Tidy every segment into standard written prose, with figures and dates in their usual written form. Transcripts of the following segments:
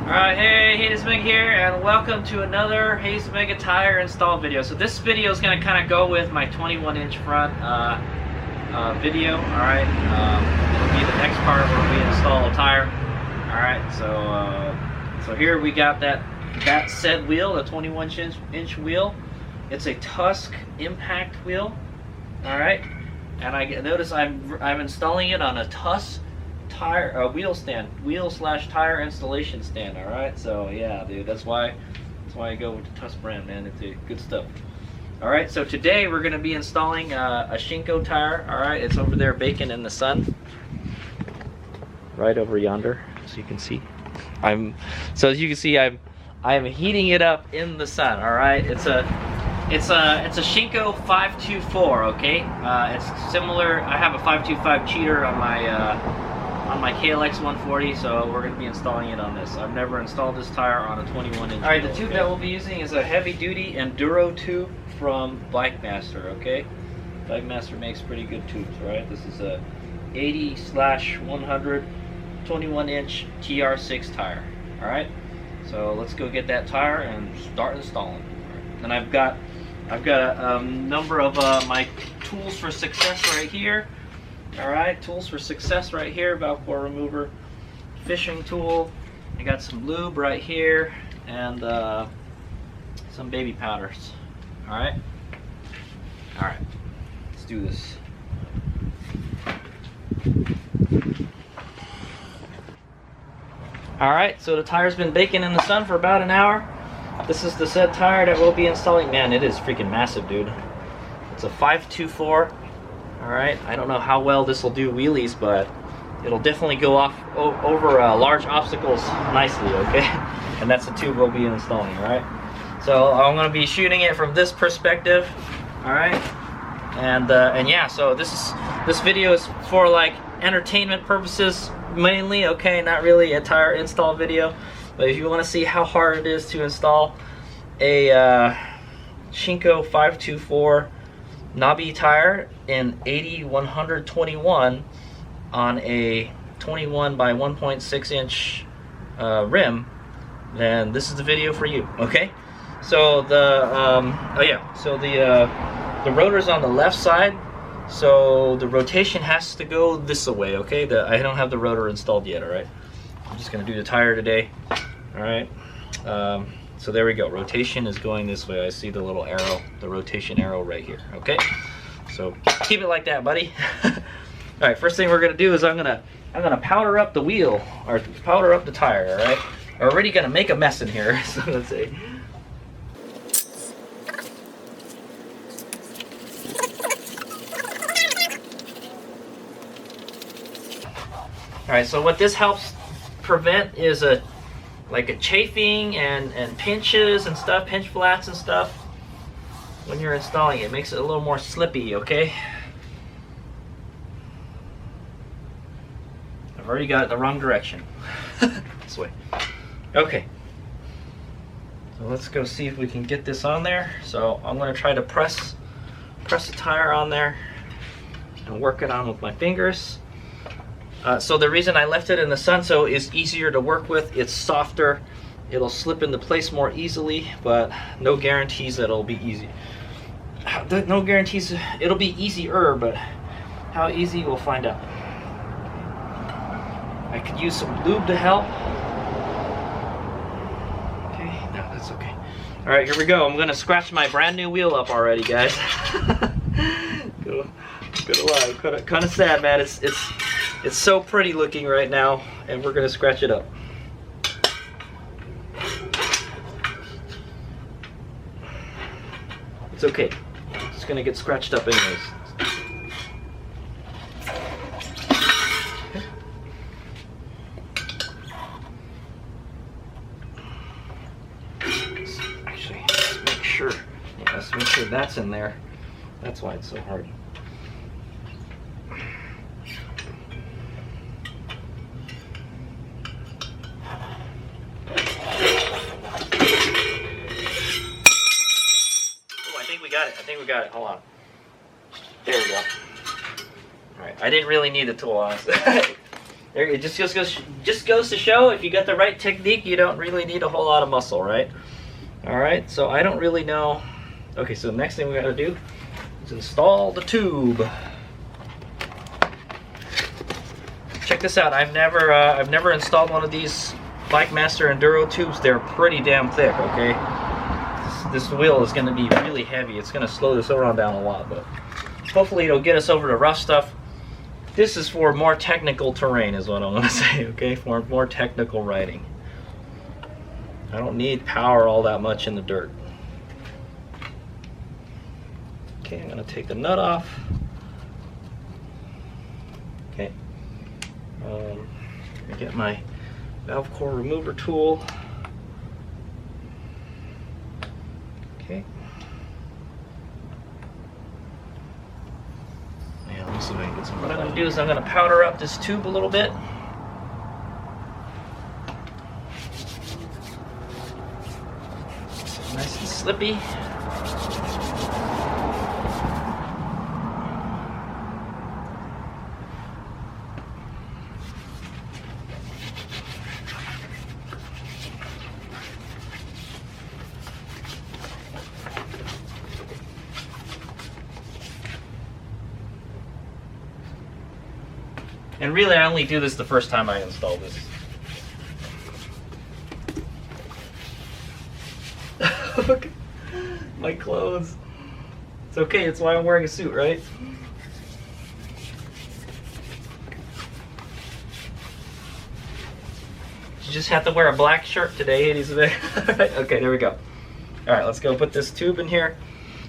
Alright, hey, Hayes Mega here, and welcome to another Hayes Mega tire install video. So this video is going to kind of go with my 21-inch front video. Alright, it'll be the next part where we install a tire. Alright, so here we got that said wheel, the 21-inch wheel. It's a Tusk impact wheel. Alright, and I notice I'm installing it on a Tusk tire wheel/tire installation stand. All right, so yeah, dude, that's why I go with the Tusk brand, man. It's good stuff. All right, so today we're gonna be installing a Shinko tire. All right, it's over there baking in the sun, right over yonder, so you can see. As you can see, I'm heating it up in the sun. All right, it's a Shinko 524. Okay, it's similar. I have a 525 cheater on my KLX 140, so we're going to be installing it on this. I've never installed this tire on a 21-inch. All right, the tube that we'll be using is a heavy-duty Enduro tube from Bikemaster. Okay, Bikemaster makes pretty good tubes. Right, this is a 80/100 21-inch TR6 tire. All right, so let's go get that tire and start installing. And I've got a number of my tools for success right here. Alright, tools for success right here, valve core remover, fishing tool, I got some lube right here, and some baby powders. Alright, let's do this. Alright, so the tire's been baking in the sun for about an hour. This is the said tire that we'll be installing. Man, it is freaking massive, dude. It's a 524. Alright, I don't know how well this will do wheelies, but it'll definitely go off over large obstacles nicely, okay? And that's the tube we'll be installing, alright? So I'm going to be shooting it from this perspective, alright? And yeah, so this video is for like entertainment purposes mainly, okay? Not really a tire install video, but if you want to see how hard it is to install a Shinko 524 knobby tire in 80/121 on a 21 by 1.6 inch rim, then this is the video for you. Okay, so the rotor's on the left side, so the rotation has to go this way. Okay, I don't have the rotor installed yet. All right, I'm just gonna do the tire today. All right, so there we go. Rotation is going this way. I see the little arrow, the rotation arrow right here. Okay, so keep it like that, buddy. All right, first thing we're gonna do is I'm gonna powder up the wheel, or powder up the tire. All right, we're already gonna make a mess in here. So let's see. All right, so what this helps prevent is like a chafing and pinches and stuff, pinch flats and stuff when you're installing it. It makes it a little more slippy, okay? I've already got it the wrong direction. This way. Okay. So let's go see if we can get this on there. So I'm going to try to press the tire on there and work it on with my fingers. So the reason I left it in the sun so it's easier to work with. It's softer, it'll slip into place more easily, but no guarantees that it'll be easy. No guarantees it'll be easier, but how easy we'll find out. I could use some lube to help. Okay, no, that's okay. All right, here we go. I'm gonna scratch my brand new wheel up already, guys. Good lie, kind of sad, man. It's so pretty looking right now, and we're gonna scratch it up. It's okay. It's gonna get scratched up anyways. Actually, let's make sure. Yeah, let's make sure that's in there. That's why it's so hard. I think we got it. Hold on. There we go. Alright, I didn't really need the tool, honestly. There, it just goes to show, if you got the right technique, you don't really need a whole lot of muscle, right? Alright, so I don't really know. Okay, so the next thing we gotta do is install the tube. Check this out. I've never installed one of these Bike Master Enduro tubes. They're pretty damn thick, okay? This wheel is going to be really heavy. It's going to slow this around down a lot, but hopefully it'll get us over the rough stuff. This is for more technical terrain is what I'm going to say, okay? For more technical riding. I don't need power all that much in the dirt. Okay, I'm going to take the nut off. Okay. Let me get my valve core remover tool. Okay. Yeah, let me see if I can get some. What I'm going to do is I'm going to powder up this tube a little bit. Nice and slippy. And really, I only do this the first time I install this. Look, my clothes. It's okay, it's why I'm wearing a suit, right? You just have to wear a black shirt today, ladies and gentlemen. Okay, there we go. All right, let's go put this tube in here.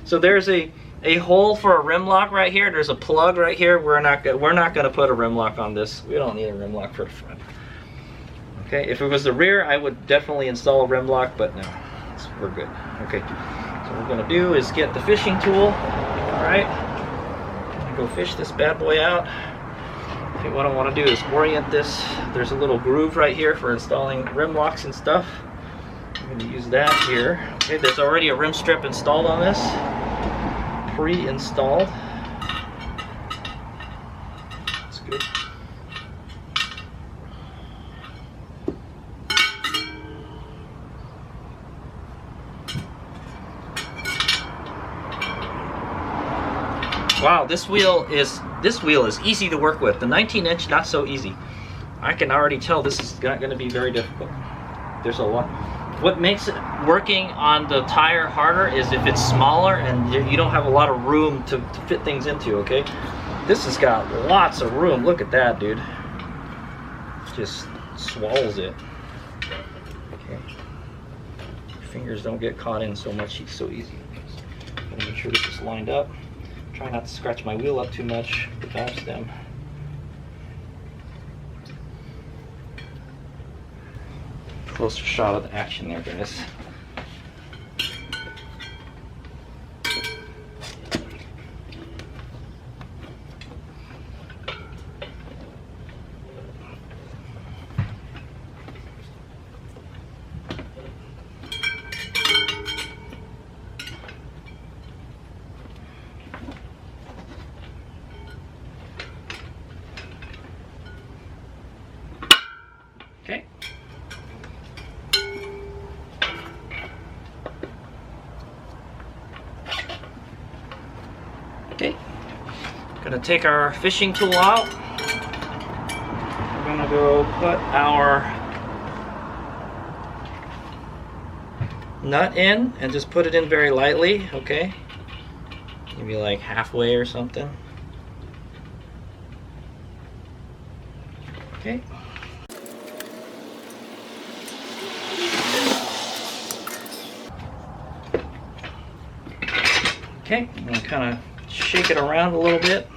So there's a hole for a rim lock right here. There's a plug right here. We're not gonna put a rim lock on this. We don't need a rim lock for the front. Okay, if it was the rear, I would definitely install a rim lock, but no, we're good. Okay, so what we're gonna do is get the fishing tool. All right, I'm gonna go fish this bad boy out. Okay, what I want to do is orient this. There's a little groove right here for installing rim locks and stuff. I'm gonna use that here. Okay, there's already a rim strip installed on this. Pre-installed. That's good. Wow, this wheel is easy to work with. The 19-inch not so easy. I can already tell this is not going to be very difficult. There's a lot. What makes it working on the tire harder is if it's smaller and you don't have a lot of room to fit things into, okay? This has got lots of room. Look at that, dude. Just swallows it. Okay. Fingers don't get caught in so much, so easy. Gotta make sure this is lined up. Try not to scratch my wheel up too much with the valve stem. Closer shot of the action there, guys. Okay. Okay, gonna take our fishing tool out. We're gonna go put our nut in and just put it in very lightly, okay? Maybe like halfway or something. Okay. Okay, I'm gonna kind of shake it around a little bit.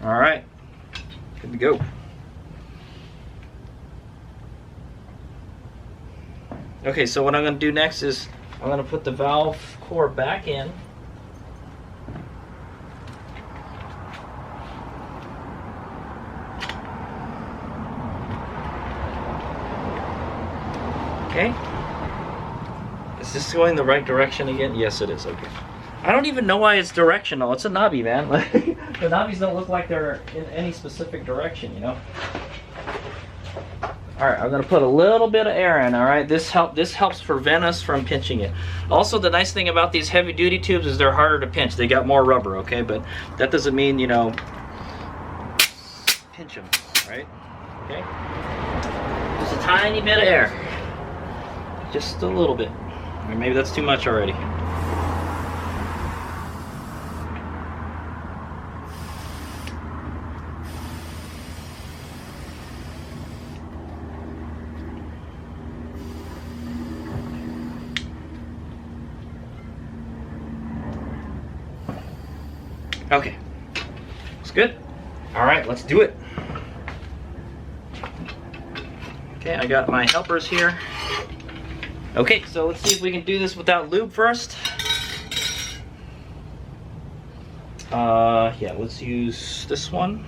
All right, good to go. Okay, so what I'm gonna do next is I'm gonna put the valve core back in. Okay. Is this going the right direction again? Yes, it is. Okay. I don't even know why it's directional. It's a knobby, man. The knobbies don't look like they're in any specific direction, you know. All right, I'm gonna put a little bit of air in. All right, this helps prevent us from pinching it. Also, the nice thing about these heavy-duty tubes is they're harder to pinch. They got more rubber, okay, but that doesn't mean, you know, pinch them, right? Okay. Just a tiny bit of air, just a little bit. Or maybe that's too much already. Okay, it's good. All right, let's do it. Okay, I got my helpers here. Okay, so let's see if we can do this without lube first. Yeah, let's use this one.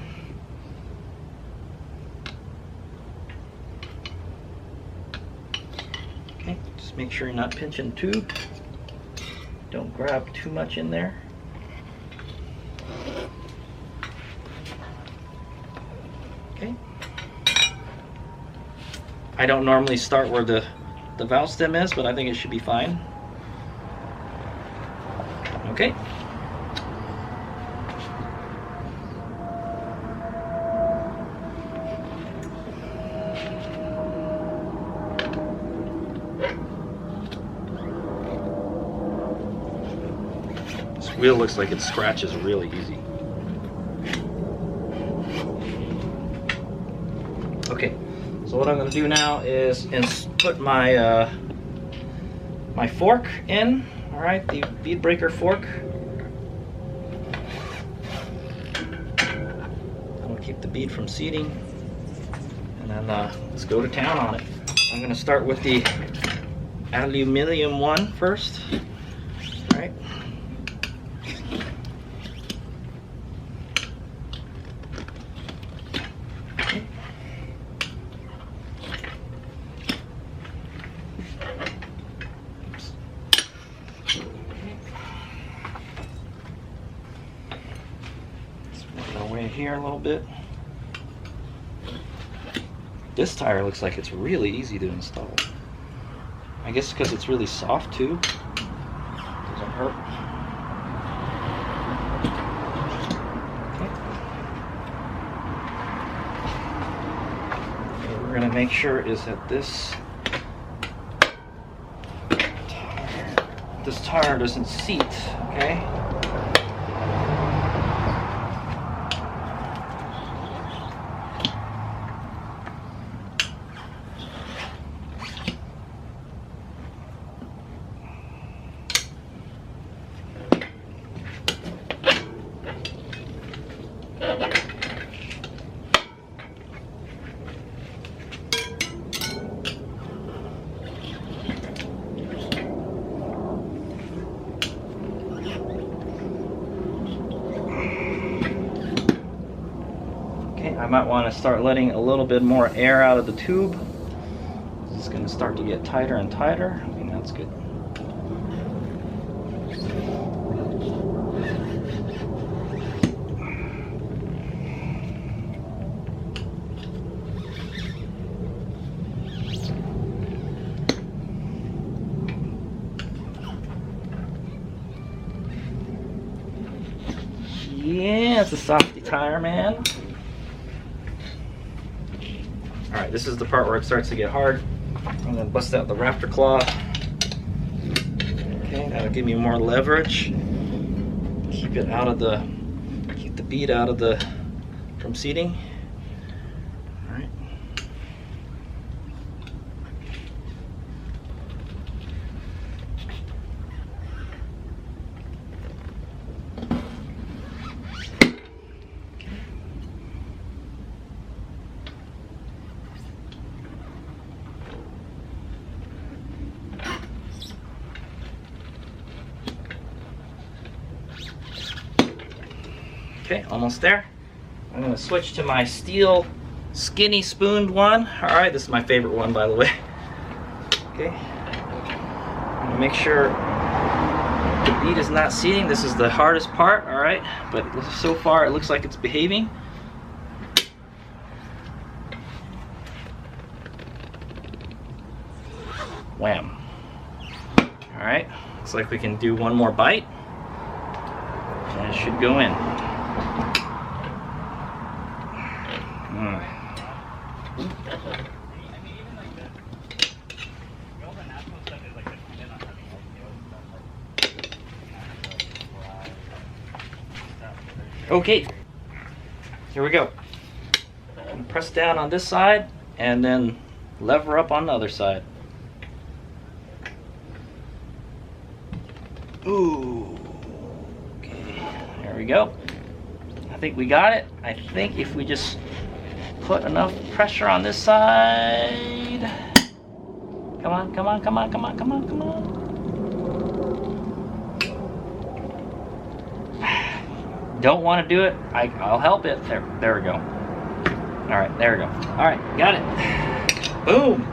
Okay, just make sure you're not pinching too. Don't grab too much in there. Okay. I don't normally start where the valve stem is, but I think it should be fine. Okay. This wheel looks like it scratches really easy. Okay, so what I'm going to do now is put my my fork in. All right, the bead breaker fork. That'll keep the bead from seating, and then let's go to town on it. I'm going to start with the aluminum one first. All right. Here a little bit. This tire looks like it's really easy to install. I guess because it's really soft too. Doesn't hurt. Okay. What we're gonna make sure is that this tire doesn't seat. Okay. I might want to start letting a little bit more air out of the tube. It's going to start to get tighter and tighter. I mean, that's good. Yeah, it's a softy tire, man. Alright, this is the part where it starts to get hard. I'm going to bust out the rafter claw. Okay, that'll give me more leverage. Keep it out of the, keep the bead out of the, from seating. Alright. Okay, almost there. I'm gonna switch to my steel skinny spooned one. All right, this is my favorite one, by the way. Okay, I'm gonna make sure the bead is not seating. This is the hardest part, all right? But so far it looks like it's behaving. Wham. All right, looks like we can do one more bite. And it should go in. Okay, here we go. Press down on this side and then lever up on the other side. Ooh, okay, there we go. I think we got it. I think if we just put enough pressure on this side. Come on, come on, come on, come on, come on, come on. Don't want to do it, I'll help it. There we go. All right, there we go. All right, got it. Boom.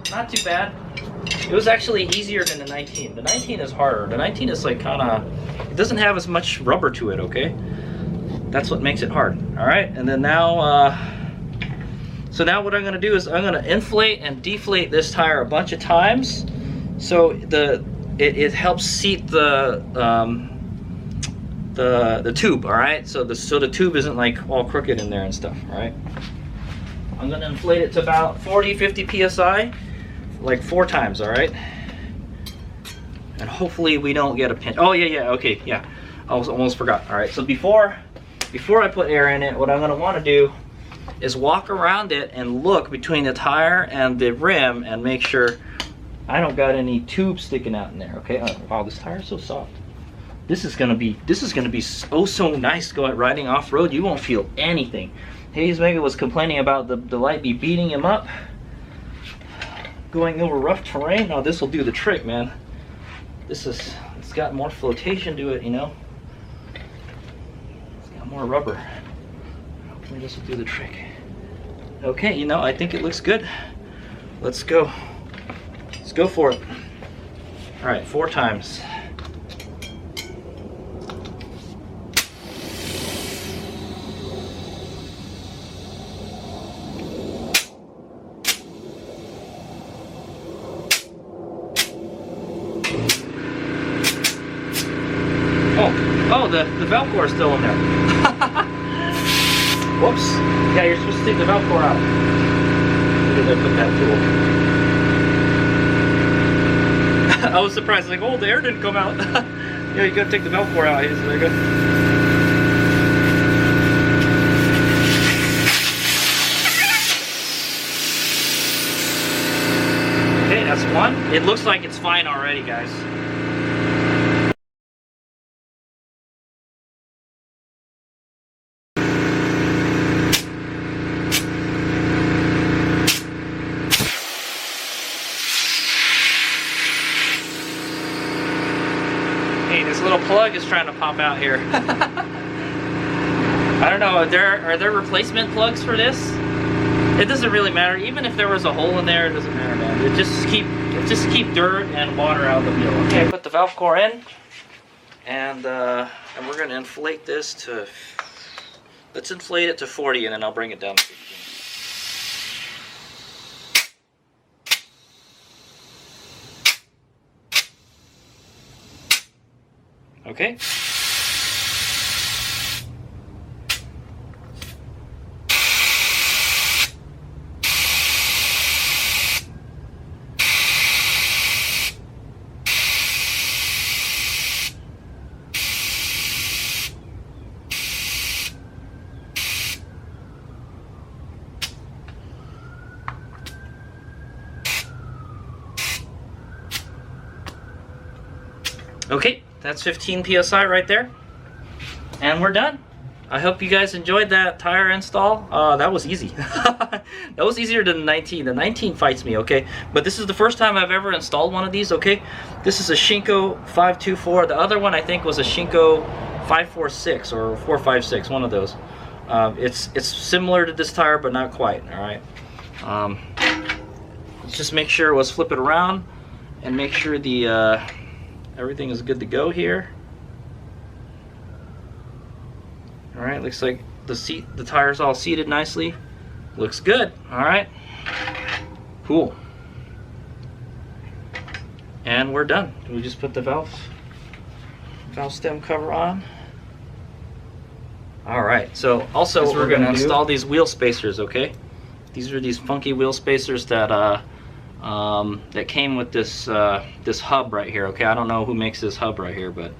Not too bad. It was actually easier than the 19. The 19 is harder. The 19 is like kind of, it doesn't have as much rubber to it, okay? That's what makes it hard. All right, and then now, so now what I'm gonna do is I'm gonna inflate and deflate this tire a bunch of times, so it helps seat the tube. All right, so the tube isn't like all crooked in there and stuff. All right, I'm gonna inflate it to about 40-50 psi, like 4 times. All right, and hopefully we don't get a pinch. Oh yeah, okay, yeah, I almost forgot. All right, so before I put air in it, what I'm gonna want to do is walk around it and look between the tire and the rim and make sure I don't got any tubes sticking out in there. Okay, oh, wow, this tire is so soft. This is gonna be so nice going riding off road. You won't feel anything. Hayes Mega was complaining about the light be beating him up going over rough terrain. Now this will do the trick, man. It's got more flotation to it, you know. It's got more rubber. Hopefully this will do the trick. Okay, you know, I think it looks good. Let's go. Let's go for it. All right, 4 times. Oh, the valve core is still in there. Whoops. Yeah, you're supposed to take the valve core out. Where did I put that tool? I was surprised, like, oh, the air didn't come out. Yeah, you gotta take the valve core out. There you go. Okay, that's 1. It looks like it's fine already, guys. This little plug is trying to pop out here. I don't know, are there replacement plugs for this? It doesn't really matter. Even if there was a hole in there, it doesn't matter, man. It just keep dirt and water out of the wheel. Okay, put the valve core in, and we're gonna inflate this to, let's inflate it to 40, and then I'll bring it down to 15. Okay. Okay, that's 15 psi right there, and we're done. I hope you guys enjoyed that tire install. That was easy. That was easier than the 19. The 19 fights me, okay? But this is the first time I've ever installed one of these, okay? This is a Shinko 524. The other one I think was a Shinko 546 or 456, one of those. It's similar to this tire, but not quite. All right. Let's just make sure, let's flip it around and make sure the everything is good to go here. All right, looks like the tire's all seated nicely. Looks good. All right, cool. And we're done. We just put the valve stem cover on. All right, so also we're going to install these wheel spacers, okay? These are these funky wheel spacers that that came with this this hub right here, okay? I don't know who makes this hub right here, but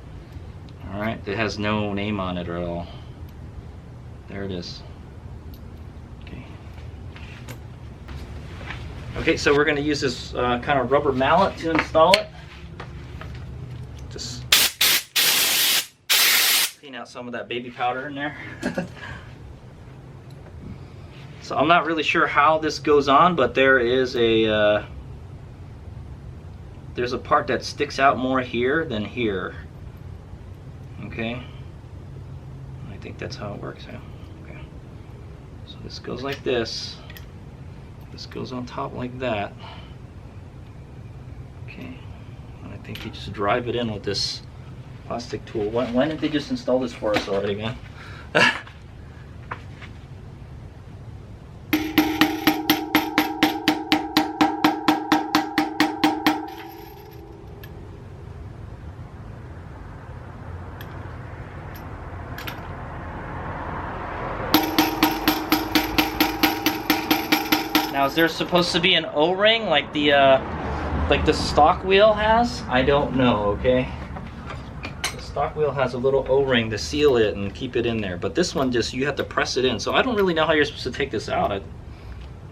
all right, it has no name on it at all. There it is. Okay, so we're going to use this kind of rubber mallet to install it. Just clean out some of that baby powder in there. So I'm not really sure how this goes on, but there is a there's a part that sticks out more here than here. Okay, I think that's how it works. Yeah. Okay, so this goes like this. This goes on top like that. Okay, and I think you just drive it in with this plastic tool. Why didn't they just install this for us already, man? Now, is there supposed to be an O-ring like the stock wheel has? I don't know, okay? The stock wheel has a little O-ring to seal it and keep it in there, but this one just, you have to press it in. So I don't really know how you're supposed to take this out.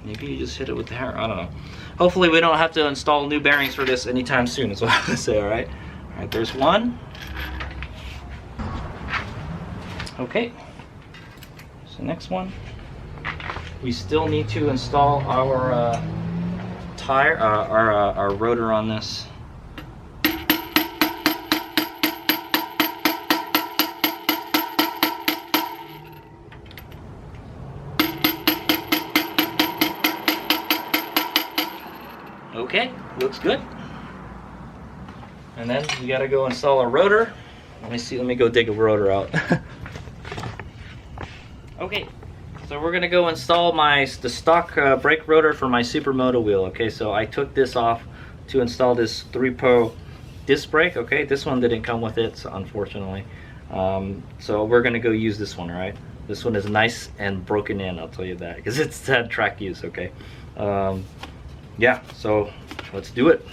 Maybe you just hit it with the hammer, I don't know. Hopefully we don't have to install new bearings for this anytime soon, is what I would say, all right? All right, there's one. Okay, so next one. We still need to install our tire, our rotor on this. Okay, looks good. And then we gotta go install a rotor. Let me go dig a rotor out. Okay. So we're gonna go install the stock brake rotor for my Supermoto wheel. Okay, so I took this off to install this 3-Pro disc brake. Okay, this one didn't come with it, so unfortunately. So we're gonna go use this one. All right, this one is nice and broken in. I'll tell you that because it's had track use. Okay, yeah. So let's do it.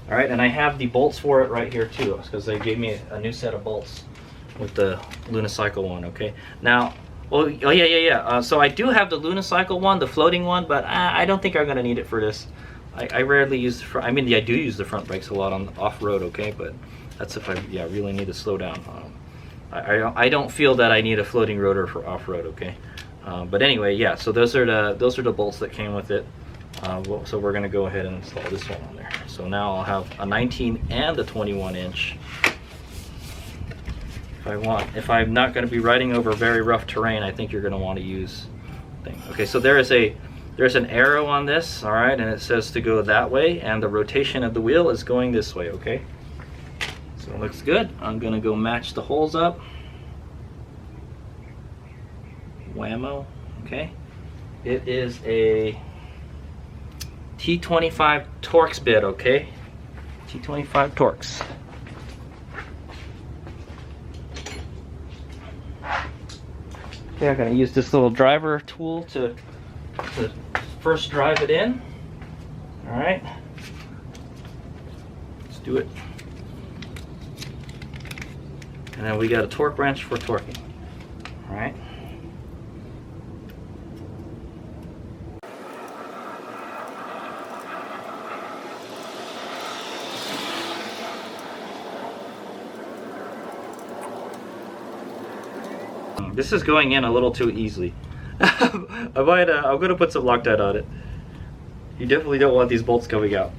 All right, and I have the bolts for it right here too, because they gave me a new set of bolts with the Lunicycle one. Okay, now. Oh yeah. So I do have the Lunicycle one, the floating one, but I don't think I'm gonna need it for this. I rarely use the front. I mean, I do use the front brakes a lot on off-road, okay, but that's if I really need to slow down. I don't feel that I need a floating rotor for off-road, okay. But anyway, yeah. So those are the bolts that came with it. So we're gonna go ahead and install this one on there. So now I'll have a 19 and a 21 inch. If I'm not going to be riding over very rough terrain, I think you're going to want to use thing. Okay, so there's an arrow on this, all right, and it says to go that way, and the rotation of the wheel is going this way. Okay, so it looks good. I'm going to go match the holes up. Whammo. Okay, it is a T25 Torx bit. Okay, T25 Torx. Okay, I'm going to use this little driver tool to first drive it in. All right, let's do it. And then we got a torque wrench for torquing. All right. This is going in a little too easily. I'm gonna put some Loctite on it. You definitely don't want these bolts coming out.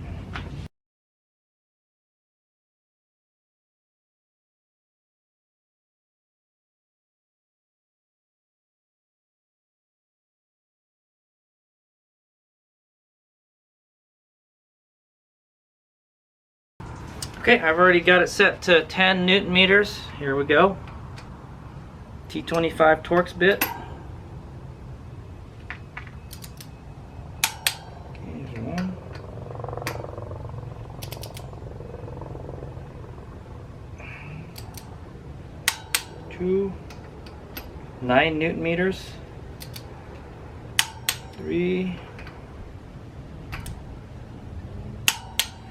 Okay, I've already got it set to 10 Newton meters. Here we go. T25 Torx bit. Okay, one. Two. 9 Newton meters. 3.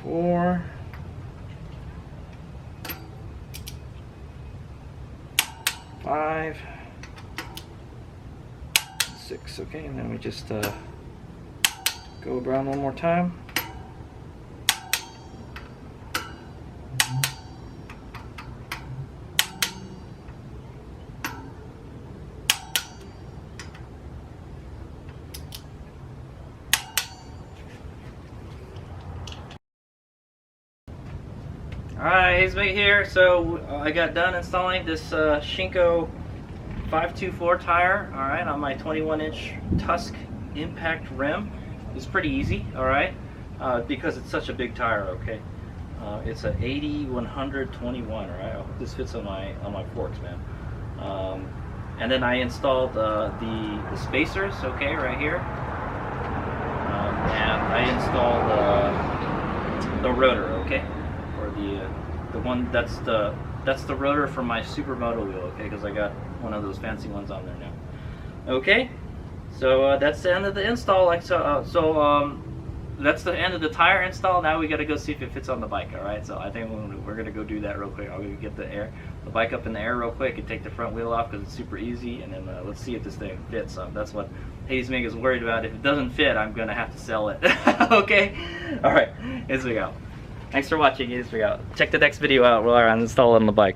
4. 5, 6. Okay, and then we just go around one more time. Alright, he's right here. So I got done installing this Shinko 524 tire, alright, on my 21-inch Tusk impact rim. It's pretty easy, alright, because it's such a big tire, okay. It's a 80-121, alright. I hope this fits on my forks, man. And then I installed the spacers, okay, right here. And I installed the rotor, okay. The one that's the rotor for my supermoto wheel, okay, because I got one of those fancy ones on there now. Okay, so that's the end of the install. Like so, that's the end of the tire install. Now we got to go see if it fits on the bike. All right, so I think we're gonna go do that real quick. I'll go get the bike up in the air real quick and take the front wheel off because it's super easy, and then let's see if this thing fits. That's what Hayes Mig is worried about. If it doesn't fit, I'm gonna have to sell it. Okay, all right, here we go. Thanks for watching. Check the next video out while I'm installing the bike.